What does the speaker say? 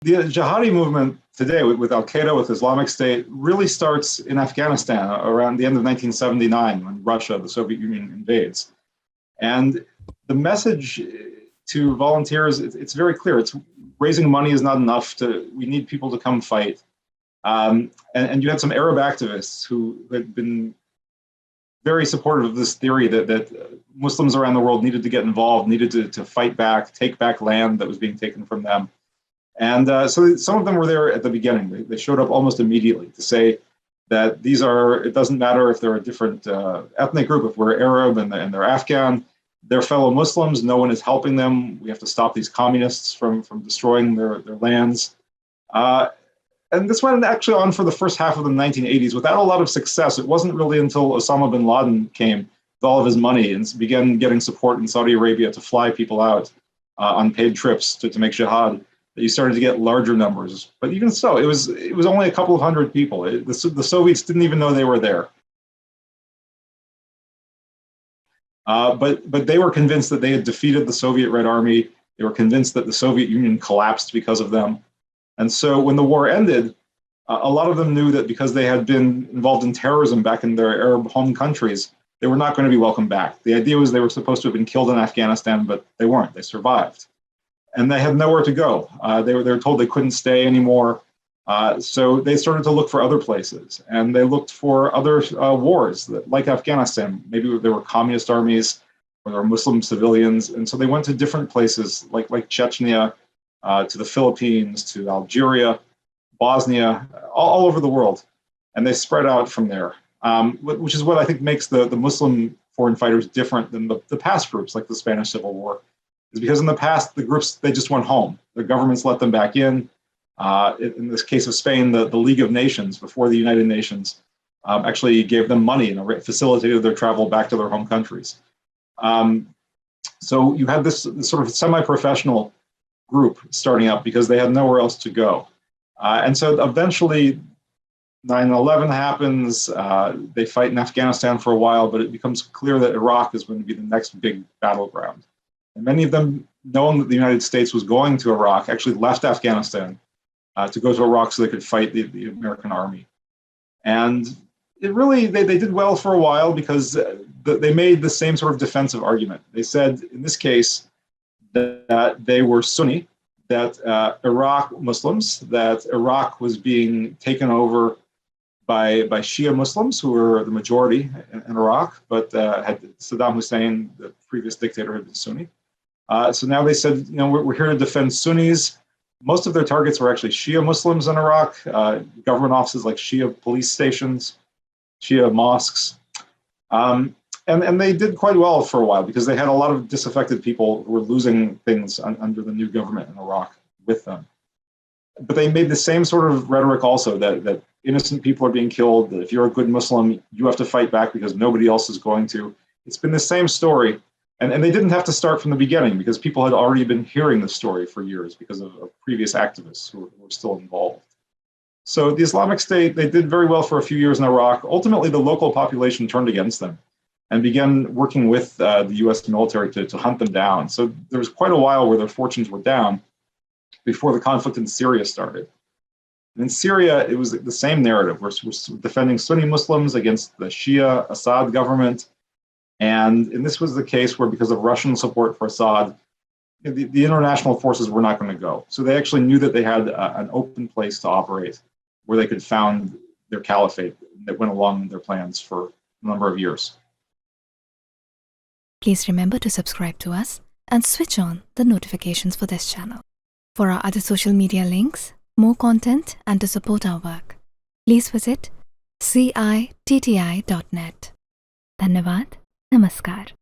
The Jihadi movement today, with Al-Qaeda, with Islamic State, really starts in Afghanistan around the end of 1979 when Russia, the Soviet Union, invades. And the message to volunteers, it's very clear. It's raising money is not enough. We need people to come fight. And you had some Arab activists who had been very supportive of this theory that Muslims around the world needed to get involved, needed to fight back, take back land that was being taken from them. And so some of them were there at the beginning. They showed up almost immediately to say that it doesn't matter if they're a different ethnic group, if we're Arab and they're Afghan, they're fellow Muslims, no one is helping them. We have to stop these communists from destroying their lands. And this went actually on for the first half of the 1980s without a lot of success. It wasn't really until Osama bin Laden came with all of his money and began getting support in Saudi Arabia to fly people out on paid trips to make jihad that you started to get larger numbers. But even so, it was only a couple of hundred people. The Soviets didn't even know they were there. But they were convinced that they had defeated the Soviet Red Army. They were convinced that the Soviet Union collapsed because of them. And so when the war ended, a lot of them knew that because they had been involved in terrorism back in their Arab home countries, they were not going to be welcomed back. The idea was they were supposed to have been killed in Afghanistan, but they weren't. They survived. And they had nowhere to go. They were told they couldn't stay anymore. So they started to look for other places. And they looked for other wars, like Afghanistan. Maybe there were communist armies or there were Muslim civilians. And so they went to different places, like Chechnya, to the Philippines, to Algeria, Bosnia, all over the world. And they spread out from there, which is what I think makes the Muslim foreign fighters different than the past groups, like the Spanish Civil War. Is because in the past, the groups, they just went home. The governments let them back in. In this case of Spain, the League of Nations, before the United Nations, actually gave them money and facilitated their travel back to their home countries. So you had this sort of semi-professional group starting up because they had nowhere else to go. And so eventually 9/11 happens, they fight in Afghanistan for a while, but it becomes clear that Iraq is going to be the next big battleground. And many of them, knowing that the United States was going to Iraq, actually left Afghanistan to go to Iraq so they could fight the American army. And they did well for a while because they made the same sort of defensive argument. They said, in this case, that they were Sunni, that Iraq Muslims, that Iraq was being taken over by Shia Muslims, who were the majority in Iraq, but had Saddam Hussein, the previous dictator, had been Sunni. So now they said, we're here to defend Sunnis. Most of their targets were actually Shia Muslims in Iraq, government offices like Shia police stations, Shia mosques. And they did quite well for a while because they had a lot of disaffected people who were losing things under the new government in Iraq with them. But they made the same sort of rhetoric also that innocent people are being killed, that if you're a good Muslim, you have to fight back because nobody else is going to. It's been the same story. And they didn't have to start from the beginning because people had already been hearing the story for years because of previous activists who were still involved. So the Islamic State, they did very well for a few years in Iraq. Ultimately, the local population turned against them and began working with the US military to hunt them down. So there was quite a while where their fortunes were down before the conflict in Syria started. And in Syria, it was the same narrative. We're defending Sunni Muslims against the Shia Assad government. And this was the case where, because of Russian support for Assad, the international forces were not going to go. So they actually knew that they had an open place to operate where they could found their caliphate that went along their plans for a number of years. Please remember to subscribe to us and switch on the notifications for this channel. For our other social media links, more content, and to support our work, please visit citti.net. Dhanyavad. Namaskar.